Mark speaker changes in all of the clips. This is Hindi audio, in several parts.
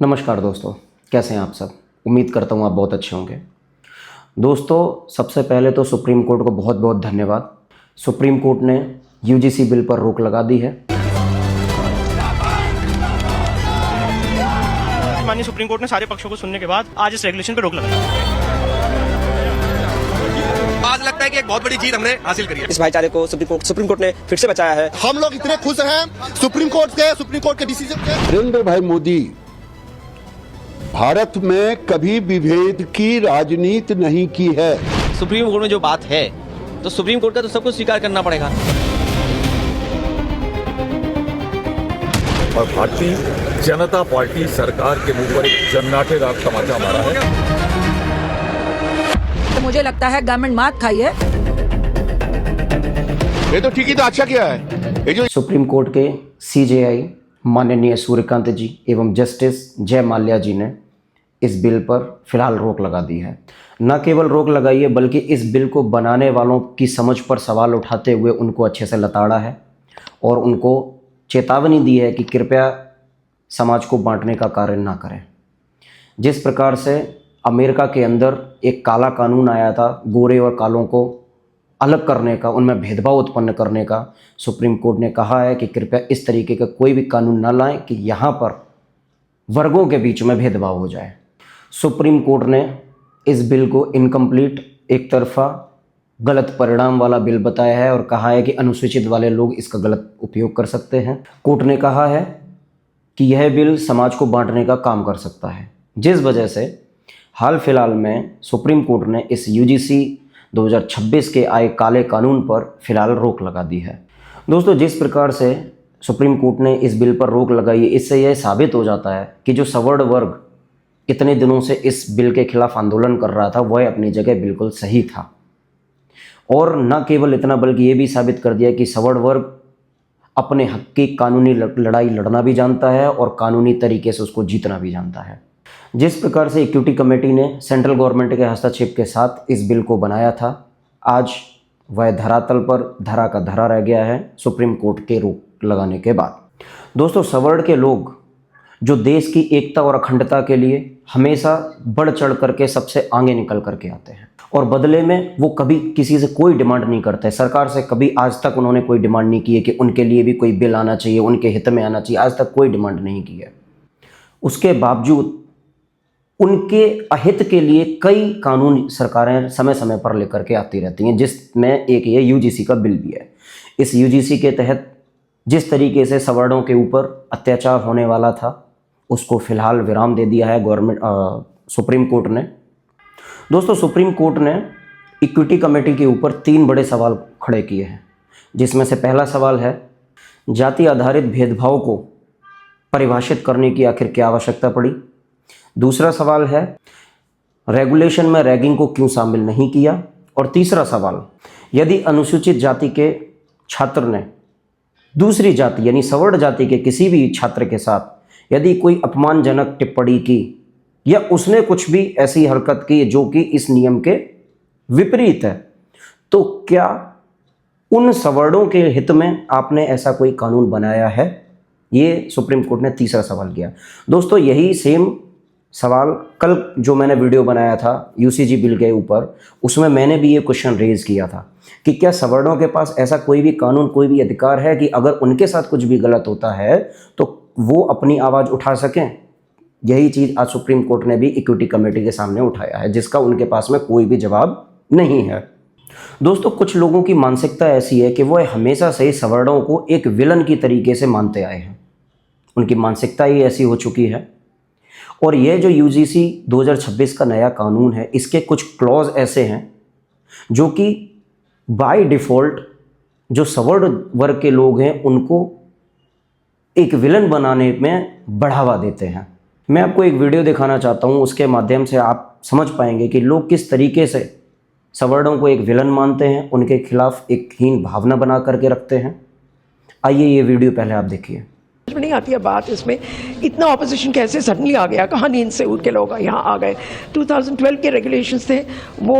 Speaker 1: नमस्कार दोस्तों, कैसे हैं आप सब। उम्मीद करता हूँ आप बहुत अच्छे होंगे। दोस्तों, सबसे पहले तो सुप्रीम कोर्ट को बहुत बहुत धन्यवाद। सुप्रीम कोर्ट ने यूजीसी बिल पर रोक लगा दी है।
Speaker 2: माननीय सुप्रीम कोर्ट ने सारे पक्षों को सुनने के बाद आज इस रेगुलेशन पर रोक लगा दी।
Speaker 3: आज लगता है कि एक बहुत बड़ी जीत हमने हासिल करी है।
Speaker 4: इस भाईचारे को सुप्रीम कोर्ट ने फिर से बचाया है।
Speaker 5: हम लोग इतने खुश हैं सुप्रीम कोर्ट के डिसीजन से।
Speaker 6: नरेंद्र भाई मोदी भारत में कभी विभेद की राजनीति नहीं की है।
Speaker 7: सुप्रीम कोर्ट में जो बात है तो सुप्रीम कोर्ट का तो सबको स्वीकार करना पड़ेगा।
Speaker 8: और भारतीय जनता पार्टी सरकार के मुंह पर एक जन्नाटेदार तमाचा मारा है।
Speaker 9: तो मुझे लगता है गवर्नमेंट मात खाई है।
Speaker 5: ये तो ठीक ही तो अच्छा किया है। ये जो
Speaker 1: सुप्रीम कोर्ट के सीजेआई माननीय सूर्यकांत जी एवं जस्टिस जय माल्या जी ने इस बिल पर फिलहाल रोक लगा दी है। न केवल रोक लगाई है बल्कि इस बिल को बनाने वालों की समझ पर सवाल उठाते हुए उनको अच्छे से लताड़ा है और उनको चेतावनी दी है कि कृपया समाज को बांटने का कार्य ना करें। जिस प्रकार से अमेरिका के अंदर एक काला कानून आया था गोरे और कालों को अलग करने का, उनमें भेदभाव उत्पन्न करने का, सुप्रीम कोर्ट ने कहा है कि कृपया इस तरीके का कोई भी कानून ना लाएं कि यहाँ पर वर्गों के बीच में भेदभाव हो जाए। सुप्रीम कोर्ट ने इस बिल को इनकम्प्लीट, एक तरफा, गलत परिणाम वाला बिल बताया है और कहा है कि अनुसूचित वाले लोग इसका गलत उपयोग कर सकते हैं। कोर्ट ने कहा है कि यह बिल समाज को बांटने का काम कर सकता है, जिस वजह से हाल फिलहाल में सुप्रीम कोर्ट ने इस यूजीसी 2026 के आए काले कानून पर फिलहाल रोक लगा दी है। दोस्तों, जिस प्रकार से सुप्रीम कोर्ट ने इस बिल पर रोक लगाई है, इससे यह साबित हो जाता है कि जो सवर्ण वर्ग इतने दिनों से इस बिल के खिलाफ आंदोलन कर रहा था वह अपनी जगह बिल्कुल सही था। और न केवल इतना बल्कि ये भी साबित कर दिया कि सवर्ण वर्ग अपने हक की कानूनी लड़ाई लड़ना भी जानता है और कानूनी तरीके से उसको जीतना भी जानता है। जिस प्रकार से इक्विटी कमेटी ने सेंट्रल गवर्नमेंट के हस्तक्षेप के साथ इस बिल को बनाया था, आज वह धरातल पर धरा का धरा रह गया है सुप्रीम कोर्ट के रोक लगाने के बाद। दोस्तों, सवर्ण के लोग जो देश की एकता और अखंडता के लिए हमेशा बढ़ चढ़ करके सबसे आगे निकल करके आते हैं और बदले में वो कभी किसी से कोई डिमांड नहीं करते। सरकार से कभी आज तक उन्होंने कोई डिमांड नहीं की है कि उनके लिए भी कोई बिल आना चाहिए, उनके हित में आना चाहिए। आज तक कोई डिमांड नहीं की है। उसके बावजूद उनके अहित के लिए कई कानून सरकारें समय समय पर लेकर के आती रहती हैं, जिसमें एक ये यूजीसी का बिल भी है। इस यूजीसी के तहत जिस तरीके से सवर्णों के ऊपर अत्याचार होने वाला था उसको फिलहाल विराम दे दिया है सुप्रीम कोर्ट ने। दोस्तों, सुप्रीम कोर्ट ने इक्विटी कमेटी के ऊपर 3 बड़े सवाल खड़े किए हैं, जिसमें से पहला सवाल है जाति आधारित भेदभाव को परिभाषित करने की आखिर क्या आवश्यकता पड़ी। दूसरा सवाल है रेगुलेशन में रैगिंग को क्यों शामिल नहीं किया। और तीसरा सवाल, यदि अनुसूचित जाति के छात्र ने दूसरी जाति यानी सवर्ण जाति के किसी भी छात्र के साथ यदि कोई अपमानजनक टिप्पणी की या उसने कुछ भी ऐसी हरकत की जो कि इस नियम के विपरीत है, तो क्या उन सवर्णों के हित में आपने ऐसा कोई कानून बनाया है। ये सुप्रीम कोर्ट ने तीसरा सवाल किया। दोस्तों, यही सेम सवाल कल जो मैंने वीडियो बनाया था यूसीजी बिल के ऊपर, उसमें मैंने भी ये क्वेश्चन रेज किया था कि क्या सवर्णों के पास ऐसा कोई भी कानून, कोई भी अधिकार है कि अगर उनके साथ कुछ भी गलत होता है तो वो अपनी आवाज़ उठा सकें। यही चीज़ आज सुप्रीम कोर्ट ने भी इक्विटी कमेटी के सामने उठाया है, जिसका उनके पास में कोई भी जवाब नहीं है। दोस्तों, कुछ लोगों की मानसिकता ऐसी है कि वो हमेशा से सवर्णों को एक विलन की तरीके से मानते आए हैं। उनकी मानसिकता ही ऐसी हो चुकी है। और ये जो यूजीसी 2026 का नया कानून है, इसके कुछ क्लॉज ऐसे हैं जो कि बाय डिफ़ॉल्ट जो सवर्ण वर्ग के लोग हैं उनको एक विलन बनाने में बढ़ावा देते हैं। मैं आपको एक वीडियो दिखाना चाहता हूँ, उसके माध्यम से आप समझ पाएंगे कि लोग किस तरीके से सवर्णों को एक विलन मानते हैं, उनके खिलाफ एक हीन भावना बना करके रखते हैं। आइए ये वीडियो पहले आप देखिए।
Speaker 9: नहीं आती है बात इसमें, इतना ऑपोजिशन कैसे सडनली आ गया, कहाँ नींद से उठ के लोग यहाँ आ गए। 2012 के रेगुलेशंस थे वो,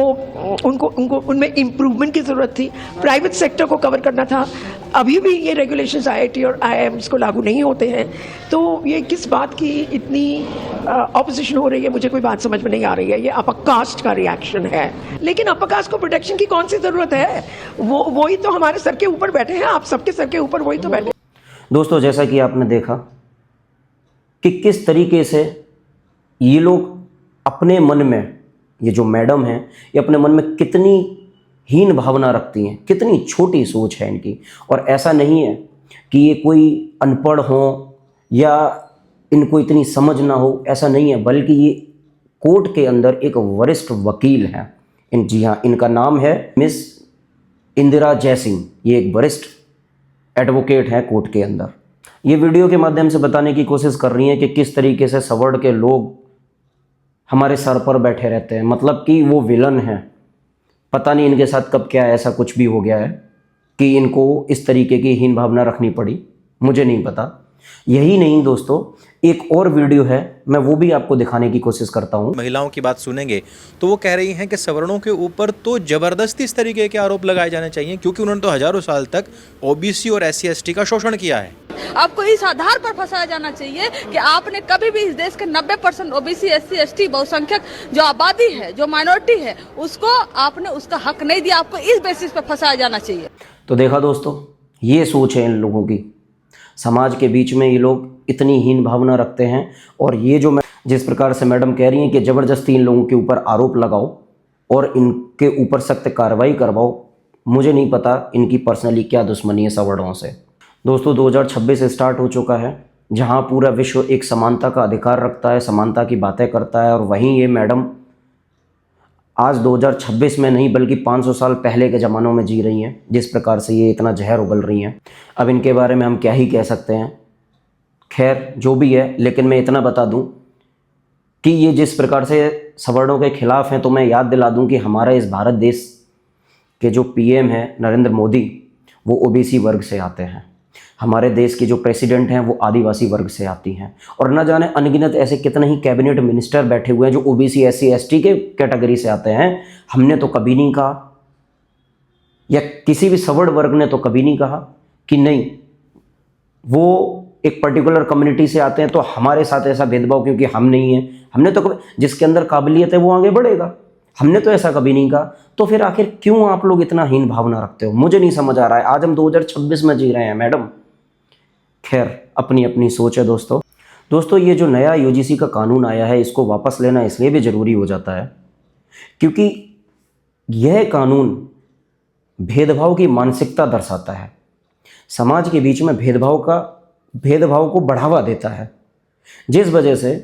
Speaker 9: उनको उनमें इम्प्रूवमेंट की ज़रूरत थी। प्राइवेट सेक्टर को कवर करना था, अभी भी ये रेगुलेशंस IIT और IIMs को लागू नहीं होते हैं, तो ये किस बात की इतनी ऑपोजिशन हो रही है, मुझे कोई बात समझ में नहीं आ रही है। ये अपर कास्ट का रिएक्शन है, लेकिन अपर कास्ट को प्रोटेक्शन की कौन सी ज़रूरत है? वही तो हमारे सर के ऊपर बैठे हैं, आप सबके सर के ऊपर वही तो बैठे।
Speaker 1: दोस्तों, जैसा कि आपने देखा कि किस तरीके से ये लोग अपने मन में, ये जो मैडम हैं, ये अपने मन में कितनी हीन भावना रखती हैं, कितनी छोटी सोच है इनकी। और ऐसा नहीं है कि ये कोई अनपढ़ हो या इनको इतनी समझ ना हो, ऐसा नहीं है, बल्कि ये कोर्ट के अंदर एक वरिष्ठ वकील हैं। जी हाँ, इनका नाम है मिस इंदिरा जयसिंह। ये एक वरिष्ठ एडवोकेट हैं कोर्ट के अंदर। ये वीडियो के माध्यम से बताने की कोशिश कर रही हैं कि किस तरीके से सवर्ण के लोग हमारे सर पर बैठे रहते हैं, मतलब कि वो विलन हैं। पता नहीं इनके साथ कब क्या ऐसा कुछ भी हो गया है कि इनको इस तरीके की हीन भावना रखनी पड़ी, मुझे नहीं पता। यही नहीं दोस्तों, एक और वीडियो है, मैं वो भी आपको दिखाने की कोशिश करता हूँ।
Speaker 10: महिलाओं की बात सुनेंगे तो वो कह रही हैं कि सवर्णों के ऊपर तो जबरदस्ती इस तरीके के आरोप लगाए जाने चाहिए, क्योंकि उन्होंने तो हजारों साल तक OBC और SC/ST का शोषण किया है।
Speaker 11: आपको इस आधार पर फंसाया जाना चाहिए कि आपने कभी भी इस देश के 90% OBC, SC/ST बहुसंख्यक जो आबादी है, जो माइनॉरिटी है, उसको आपने उसका हक नहीं दिया। आपको इस बेसिस पर फंसाया जाना चाहिए।
Speaker 1: तो देखा दोस्तों, ये सोच है इन लोगों की। समाज के बीच में ये लोग इतनी हीन भावना रखते हैं। और ये जो जिस प्रकार से मैडम कह रही हैं कि ज़बरदस्ती इन लोगों के ऊपर आरोप लगाओ और इनके ऊपर सख्त कार्रवाई करवाओ, मुझे नहीं पता इनकी पर्सनली क्या दुश्मनी है सवर्णों से। दोस्तों, 2026 स्टार्ट हो चुका है, जहां पूरा विश्व एक समानता का अधिकार रखता है, समानता की बातें करता है, और वहीं ये मैडम आज 2026 में नहीं बल्कि 500 साल पहले के ज़मानों में जी रही हैं। जिस प्रकार से ये इतना जहर उगल रही हैं, अब इनके बारे में हम क्या ही कह सकते हैं। खैर, जो भी है, लेकिन मैं इतना बता दूं कि ये जिस प्रकार से सवर्णों के खिलाफ हैं, तो मैं याद दिला दूं कि हमारा इस भारत देश के जो PM हैं नरेंद्र मोदी, वो OBC वर्ग से आते हैं। हमारे देश के जो प्रेसिडेंट हैं वो आदिवासी वर्ग से आती हैं। और न जाने अनगिनत ऐसे कितने ही कैबिनेट मिनिस्टर बैठे हुए हैं जो OBC, SC/ST के कैटेगरी से आते हैं। हमने तो कभी नहीं कहा, या किसी भी सवर्ण वर्ग ने तो कभी नहीं कहा कि नहीं वो एक पर्टिकुलर कम्युनिटी से आते हैं तो हमारे साथ ऐसा भेदभाव क्योंकि हम नहीं हैं। हमने तो जिसके अंदर काबिलियत है वो आगे बढ़ेगा, हमने तो ऐसा कभी नहीं कहा। तो फिर आखिर क्यों आप लोग इतना हीन भावना रखते हो, मुझे नहीं समझ आ रहा है। आज हम 2026 में जी रहे हैं मैडम। खैर, अपनी अपनी सोच है दोस्तों। ये जो नया UGC का कानून आया है, इसको वापस लेना इसलिए भी ज़रूरी हो जाता है क्योंकि यह कानून भेदभाव की मानसिकता दर्शाता है। समाज के बीच में भेदभाव को बढ़ावा देता है, जिस वजह से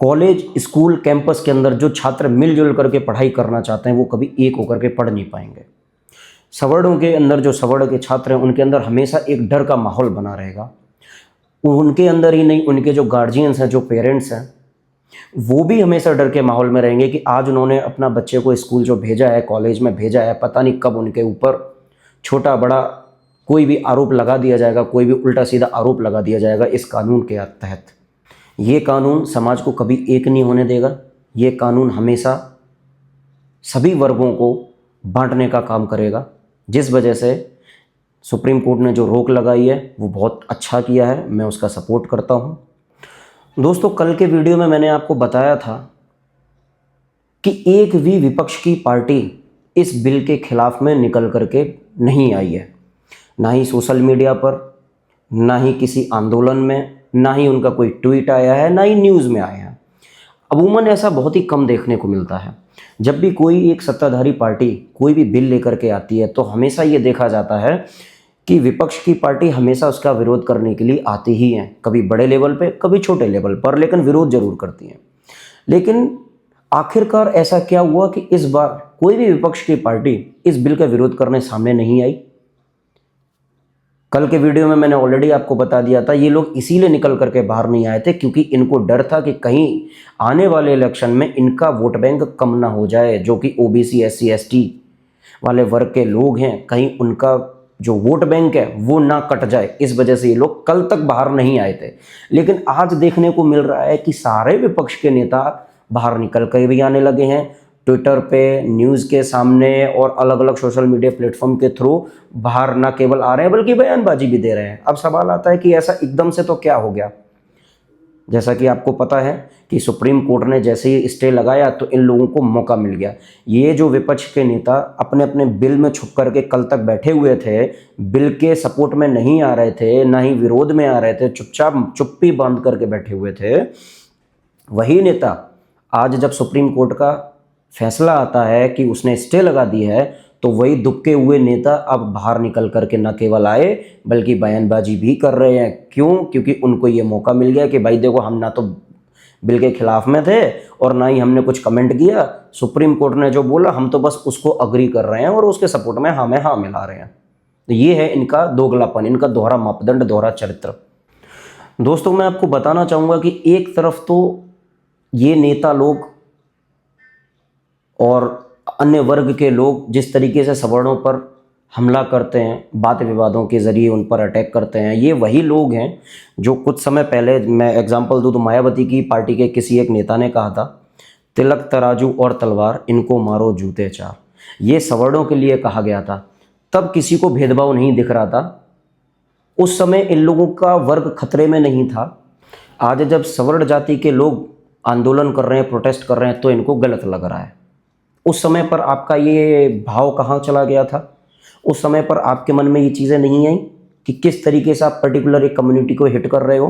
Speaker 1: कॉलेज, स्कूल, कैंपस के अंदर जो छात्र मिलजुल करके पढ़ाई करना चाहते हैं वो कभी एक होकर के पढ़ नहीं पाएंगे। सवर्णों के अंदर जो सवर्ण के छात्र हैं उनके अंदर हमेशा एक डर का माहौल बना रहेगा। उनके अंदर ही नहीं, उनके जो गार्जियंस हैं, जो पेरेंट्स हैं, वो भी हमेशा डर के माहौल में रहेंगे कि आज उन्होंने अपना बच्चे को स्कूल जो भेजा है, कॉलेज में भेजा है, पता नहीं कब उनके ऊपर छोटा बड़ा कोई भी आरोप लगा दिया जाएगा, कोई भी उल्टा सीधा आरोप लगा दिया जाएगा इस कानून के तहत। ये कानून समाज को कभी एक नहीं होने देगा। ये कानून हमेशा सभी वर्गों को बांटने का काम करेगा, जिस वजह से सुप्रीम कोर्ट ने जो रोक लगाई है वो बहुत अच्छा किया है, मैं उसका सपोर्ट करता हूँ। दोस्तों, कल के वीडियो में मैंने आपको बताया था कि एक भी विपक्ष की पार्टी इस बिल के खिलाफ में निकल करके नहीं आई है, ना ही सोशल मीडिया पर, ना ही किसी आंदोलन में, ना ही उनका कोई ट्वीट आया है, ना ही न्यूज़ में आया है। अमूमन ऐसा बहुत ही कम देखने को मिलता है। जब भी कोई एक सत्ताधारी पार्टी कोई भी बिल लेकर के आती है तो हमेशा ये देखा जाता है कि विपक्ष की पार्टी हमेशा उसका विरोध करने के लिए आती ही है, कभी बड़े लेवल पे, कभी छोटे लेवल पर, लेकिन विरोध जरूर करती हैं। लेकिन आखिरकार ऐसा क्या हुआ कि इस बार कोई भी विपक्ष की पार्टी इस बिल का विरोध करने सामने नहीं आई? कल के वीडियो में मैंने ऑलरेडी आपको बता दिया था, ये लोग इसीलिए निकल करके बाहर नहीं आए थे क्योंकि इनको डर था कि कहीं आने वाले इलेक्शन में इनका वोट बैंक कम ना हो जाए, जो कि OBC, SC, ST वाले वर्ग के लोग हैं, कहीं उनका जो वोट बैंक है वो ना कट जाए। इस वजह से ये लोग कल तक बाहर नहीं आए थे। लेकिन आज देखने को मिल रहा है कि सारे विपक्ष के नेता बाहर निकल कर भी आने लगे हैं, ट्विटर पे, न्यूज़ के सामने और अलग अलग सोशल मीडिया प्लेटफॉर्म के थ्रू बाहर न केवल आ रहे हैं बल्कि बयानबाजी भी दे रहे हैं। अब सवाल आता है कि ऐसा एकदम से तो क्या हो गया। जैसा कि आपको पता है कि सुप्रीम कोर्ट ने जैसे ही स्टे लगाया तो इन लोगों को मौका मिल गया। ये जो विपक्ष के नेता अपने अपने बिल में छुप करके कल तक बैठे हुए थे, बिल के सपोर्ट में नहीं आ रहे थे, ना ही विरोध में आ रहे थे, चुपचाप चुप्पी बांध करके बैठे हुए थे, वही नेता आज जब सुप्रीम कोर्ट का फैसला आता है कि उसने स्टे लगा दी है तो वही दुबके हुए नेता अब बाहर निकल करके न केवल आए बल्कि बयानबाजी भी कर रहे हैं। क्यों? क्योंकि उनको ये मौका मिल गया कि भाई देखो, हम ना तो बिल के खिलाफ में थे और ना ही हमने कुछ कमेंट किया, सुप्रीम कोर्ट ने जो बोला हम तो बस उसको अग्री कर रहे हैं और उसके सपोर्ट में हाँ मिला रहे हैं। तो ये है इनका दोगलापन, इनका दोहरा मापदंड, दोहरा चरित्र। दोस्तों, मैं आपको बताना चाहूँगा कि एक तरफ तो ये नेता लोग और अन्य वर्ग के लोग जिस तरीके से सवर्णों पर हमला करते हैं, वाद विवादों के ज़रिए उन पर अटैक करते हैं, ये वही लोग हैं जो कुछ समय पहले, मैं एग्जांपल दूँ तो मायावती की पार्टी के किसी एक नेता ने कहा था, तिलक तराजू और तलवार इनको मारो जूते चार। ये सवर्णों के लिए कहा गया था। तब किसी को भेदभाव नहीं दिख रहा था, उस समय इन लोगों का वर्ग खतरे में नहीं था। आज जब सवर्ण जाति के लोग आंदोलन कर रहे हैं, प्रोटेस्ट कर रहे हैं, तो इनको गलत लग रहा है। उस समय पर आपका ये भाव कहाँ चला गया था? उस समय पर आपके मन में ये चीज़ें नहीं आई कि किस तरीके से आप पर्टिकुलर एक कम्युनिटी को हिट कर रहे हो।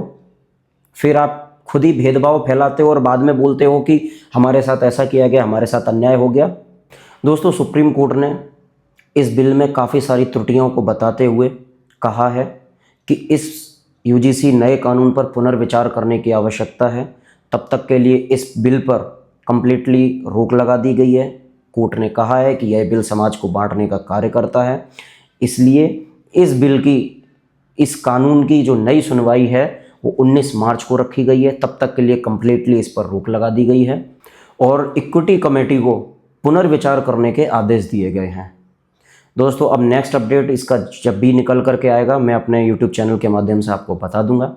Speaker 1: फिर आप खुद ही भेदभाव फैलाते हो और बाद में बोलते हो कि हमारे साथ ऐसा किया गया, हमारे साथ अन्याय हो गया। दोस्तों, सुप्रीम कोर्ट ने इस बिल में काफ़ी सारी त्रुटियों को बताते हुए कहा है कि इस यूजीसी नए कानून पर पुनर्विचार करने की आवश्यकता है। तब तक के लिए इस बिल पर कंप्लीटली रोक लगा दी गई है। कोर्ट ने कहा है कि यह बिल समाज को बांटने का कार्य करता है, इसलिए इस बिल की, इस कानून की जो नई सुनवाई है वो 19 मार्च को रखी गई है। तब तक के लिए कंप्लीटली इस पर रोक लगा दी गई है और इक्विटी कमेटी को पुनर्विचार करने के आदेश दिए गए हैं। दोस्तों, अब नेक्स्ट अपडेट इसका जब भी निकल करके आएगा मैं अपने यूट्यूब चैनल के माध्यम से आपको बता दूंगा।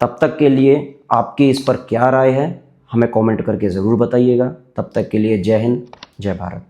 Speaker 1: तब तक के लिए आपकी इस पर क्या राय है हमें कमेंट करके ज़रूर बताइएगा। तब तक के लिए जय हिंद, जय भारत।